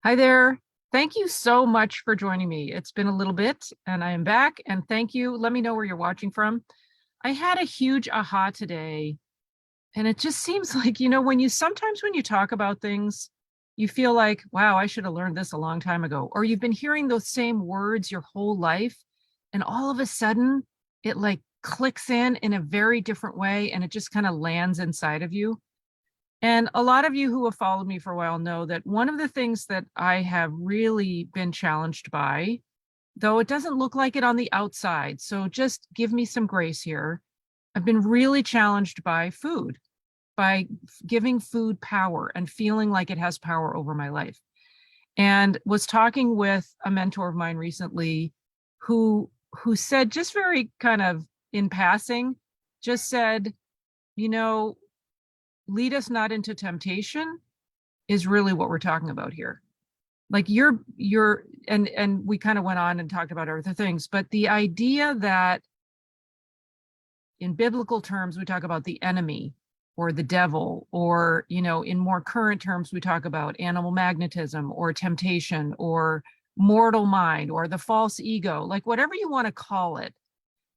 Hi there. Thank you so much for joining me. It's been a little bit and I am back, and thank you. Let me know where you're watching from. I had a huge aha today, and it just seems like, when you sometimes when you talk about things, you feel like, wow, I should have learned this a long time ago. Or you've been hearing those same words your whole life, and all of a sudden it like clicks in a very different way and it just kind of lands inside of you. And a lot of you who have followed me for a while know that one of the things that I have really been challenged by, though it doesn't look like it on the outside, so just give me some grace here. I've been really challenged by food, by giving food power and feeling like it has power over my life. And was talking with a mentor of mine recently who said, just very kind of in passing, just said, you know, lead us not into temptation is really what we're talking about here. Like you're and we kind of went on and talked about other things, but the idea that in biblical terms we talk about the enemy or the devil, or in more current terms we talk about animal magnetism or temptation or mortal mind or the false ego, like whatever you want to call it.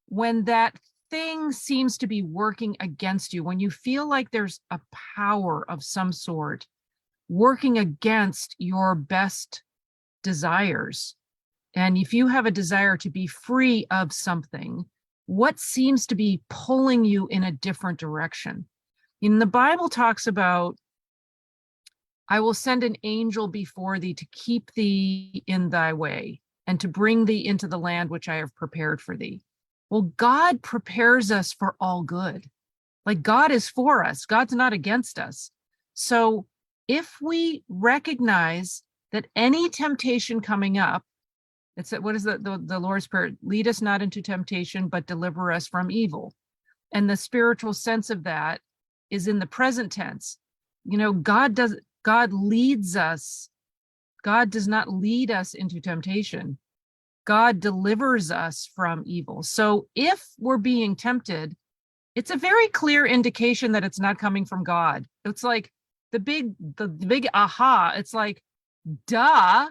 When that thing seems to be working against you, when you feel like there's a power of some sort working against your best desires, and if you have a desire to be free of something, what seems to be pulling you in a different direction? In the Bible talks about, I will send an angel before thee to keep thee in thy way and to bring thee into the land which I have prepared for thee. Well, God prepares us for all good. Like God is for us, God's not against us. So if we recognize that any temptation coming up, it's what is the Lord's Prayer? Lead us not into temptation, but deliver us from evil. And the spiritual sense of that is in the present tense. God leads us. God does not lead us into temptation. God delivers us from evil. So if we're being tempted, it's a very clear indication that it's not coming from God. It's like the big aha. It's like, duh.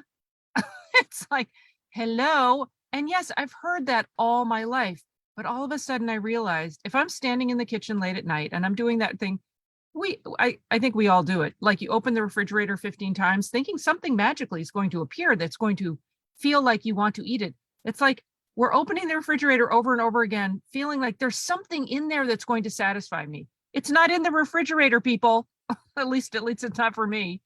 It's like, hello. And yes, I've heard that all my life. But all of a sudden I realized if I'm standing in the kitchen late at night and I'm doing that thing, I think we all do it. Like you open the refrigerator 15 times thinking something magically is going to appear that's going to feel like you want to eat it. It's like we're opening the refrigerator over and over again, feeling like there's something in there that's going to satisfy me. It's not in the refrigerator, people. At least it's not for me.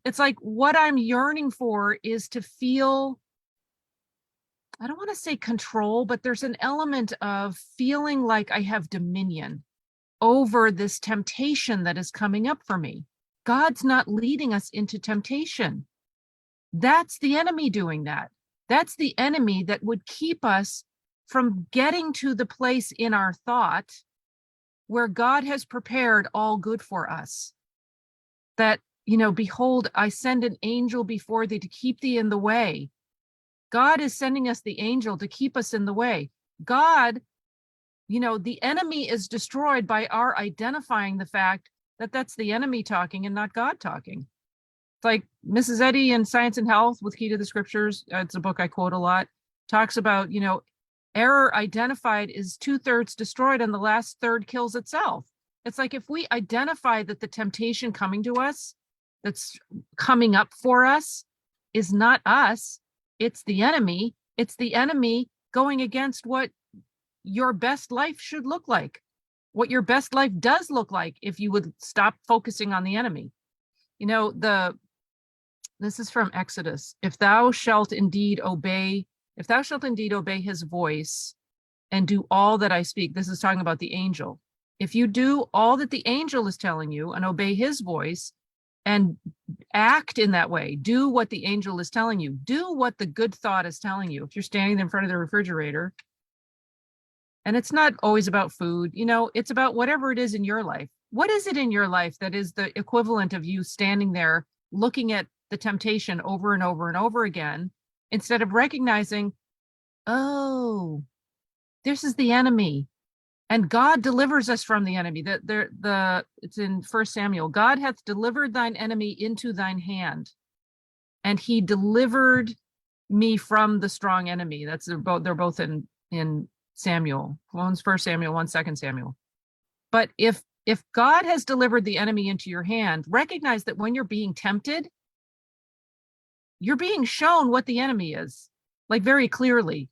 It's like what I'm yearning for is to feel, I don't want to say control, but there's an element of feeling like I have dominion over this temptation that is coming up for me. God's not leading us into temptation. That's the enemy doing that. That's the enemy that would keep us from getting to the place in our thought where God has prepared all good for us. That, behold, I send an angel before thee to keep thee in the way. God is sending us the angel to keep us in the way. God, the enemy is destroyed by our identifying the fact that that's the enemy talking and not God talking. It's like Mrs. Eddy in Science and Health with Key to the Scriptures. It's a book I quote a lot. Talks about, error identified is 2/3 destroyed and the last third kills itself. It's like if we identify that the temptation coming to us, that's coming up for us, is not us, it's the enemy. It's the enemy going against what your best life should look like, what your best life does look like if you would stop focusing on the enemy. This is from Exodus. If thou shalt indeed obey his voice and do all that I speak, this is talking about the angel. If you do all that the angel is telling you and obey his voice and act in that way, do what the angel is telling you, do what the good thought is telling you. If you're standing in front of the refrigerator, and it's not always about food, it's about whatever it is in your life. What is it in your life that is the equivalent of you standing there looking at the temptation over and over and over again, instead of recognizing, oh, this is the enemy. And God delivers us from the enemy. It's in 1 Samuel. God hath delivered thine enemy into thine hand. and he delivered me from the strong enemy. That's they're both in Samuel. One's First Samuel, one's Second Samuel. But if God has delivered the enemy into your hand, recognize that when you're being tempted, you're being shown what the enemy is, like very clearly.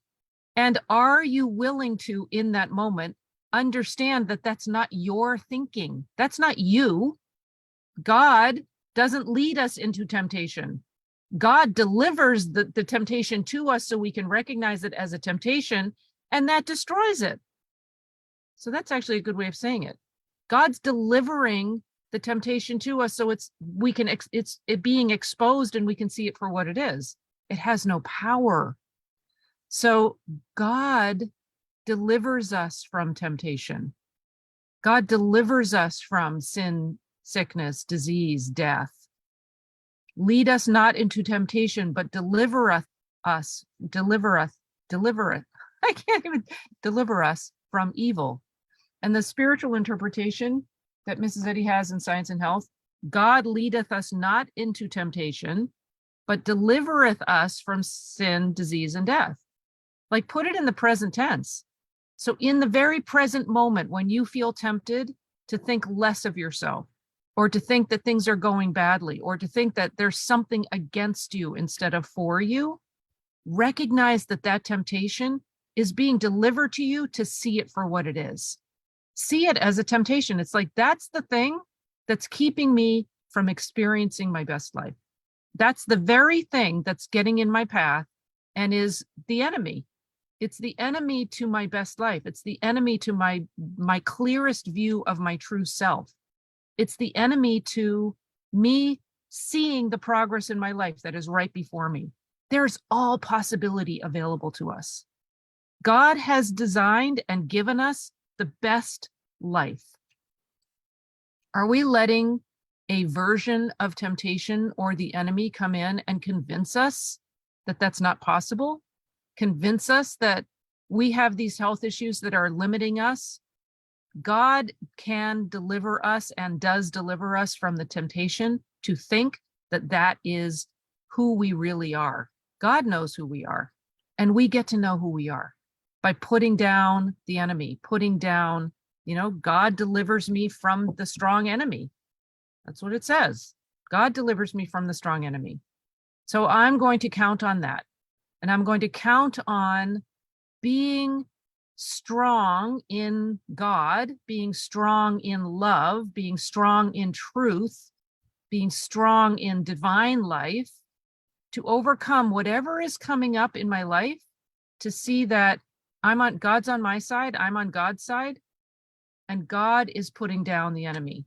And are you willing to, in that moment, understand that that's not your thinking? That's not you. God doesn't lead us into temptation. God delivers the temptation to us so we can recognize it as a temptation, and that destroys it. So that's actually a good way of saying it. God's delivering the temptation to us so it's being exposed and we can see it for what it is. It has no power. So God delivers us from temptation. God delivers us from sin, sickness, disease, death. Lead us not into temptation, but deliver us. I can't even deliver us from evil. And the spiritual interpretation that Mrs. Eddy has in Science and Health, God leadeth us not into temptation, but delivereth us from sin, disease, and death. Like, put it in the present tense. So in the very present moment, when you feel tempted to think less of yourself, or to think that things are going badly, or to think that there's something against you instead of for you, recognize that that temptation is being delivered to you to see it for what it is. See it as a temptation. It's like, that's the thing that's keeping me from experiencing my best life. That's the very thing that's getting in my path and is the enemy. It's the enemy to my best life. It's the enemy to my clearest view of my true self. It's the enemy to me seeing the progress in my life that is right before me. There's all possibility available to us. God has designed and given us the best life. Are we letting a version of temptation or the enemy come in and convince us that that's not possible? Convince us that we have these health issues that are limiting us? God can deliver us and does deliver us from the temptation to think that that is who we really are. God knows who we are, and we get to know who we are by putting down the enemy, putting down, God delivers me from the strong enemy. That's what it says. God delivers me from the strong enemy. So I'm going to count on that. And I'm going to count on being strong in God, being strong in love, being strong in truth, being strong in divine life, to overcome whatever is coming up in my life, to see that God's on my side, I'm on God's side, and God is putting down the enemy.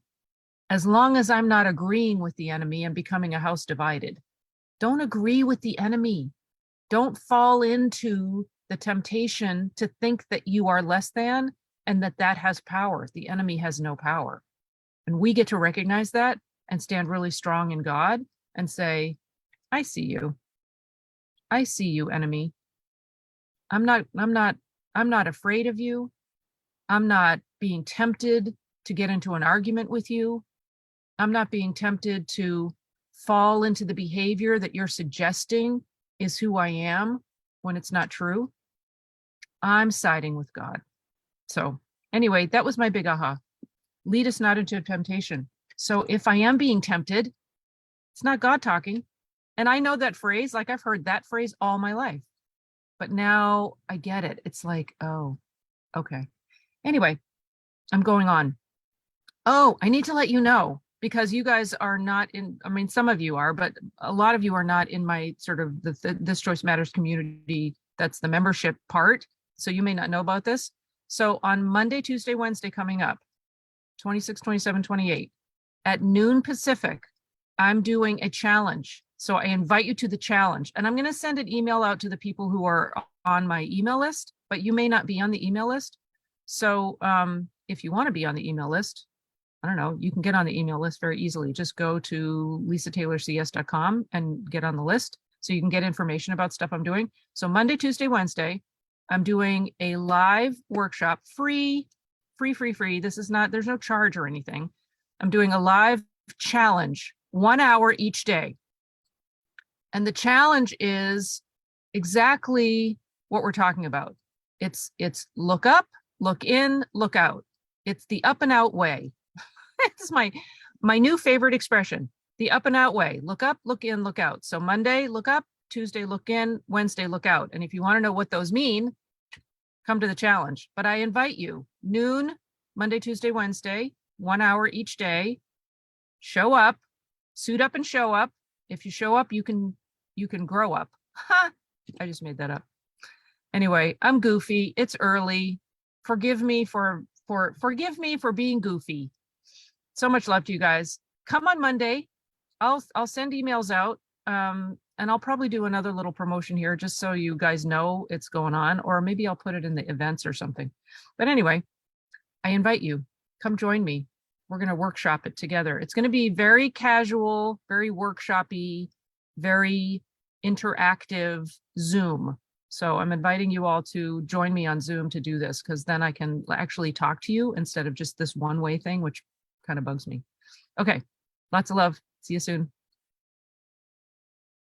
As long as I'm not agreeing with the enemy and becoming a house divided. Don't agree with the enemy. Don't fall into the temptation to think that you are less than and that has power. The enemy has no power. And we get to recognize that and stand really strong in God and say, I see you. I see you, enemy. I'm not afraid of you. I'm not being tempted to get into an argument with you. I'm not being tempted to fall into the behavior that you're suggesting is who I am when it's not true. I'm siding with God. So anyway, that was my big aha. Lead us not into temptation. So if I am being tempted, it's not God talking. And I know that phrase, like I've heard that phrase all my life. But now I get it. It's like, oh, okay. Anyway, I'm going on. Oh, I need to let you know, because you guys are not in, some of you are, but a lot of you are not in my sort of This Choice Matters community. That's the membership part. So you may not know about this. So on Monday, Tuesday, Wednesday coming up, 26, 27, 28, at noon Pacific, I'm doing a challenge. So I invite you to the challenge, and I'm going to send an email out to the people who are on my email list, but you may not be on the email list. So if you want to be on the email list, I don't know, you can get on the email list very easily. Just go to lisataylorcs.com and get on the list so you can get information about stuff I'm doing. So Monday, Tuesday, Wednesday, I'm doing a live workshop, free. This is not, there's no charge or anything. I'm doing a live challenge, 1 hour each day. And the challenge is exactly what we're talking about. It's look up, look in, look out. It's the up and out way. It's my new favorite expression, the up and out way. Look up, look in, look out. So Monday, look up, Tuesday, look in, Wednesday, look out. And if you want to know what those mean, come to the challenge. But I invite you, noon, Monday, Tuesday, Wednesday, 1 hour each day. Show up, suit up and show up. If you show up, you can grow up. I just made that up. Anyway, I'm goofy. It's early. Forgive me for being goofy. So much love to you guys. Come on Monday. I'll send emails out. And I'll probably do another little promotion here just so you guys know it's going on, or maybe I'll put it in the events or something. But anyway, I invite you. Come join me. We're going to workshop it together. It's going to be very casual, very workshop-y, very interactive Zoom. So I'm inviting you all to join me on Zoom to do this, because then I can actually talk to you instead of just this one-way thing, which kind of bugs me. Okay, lots of love. See you soon.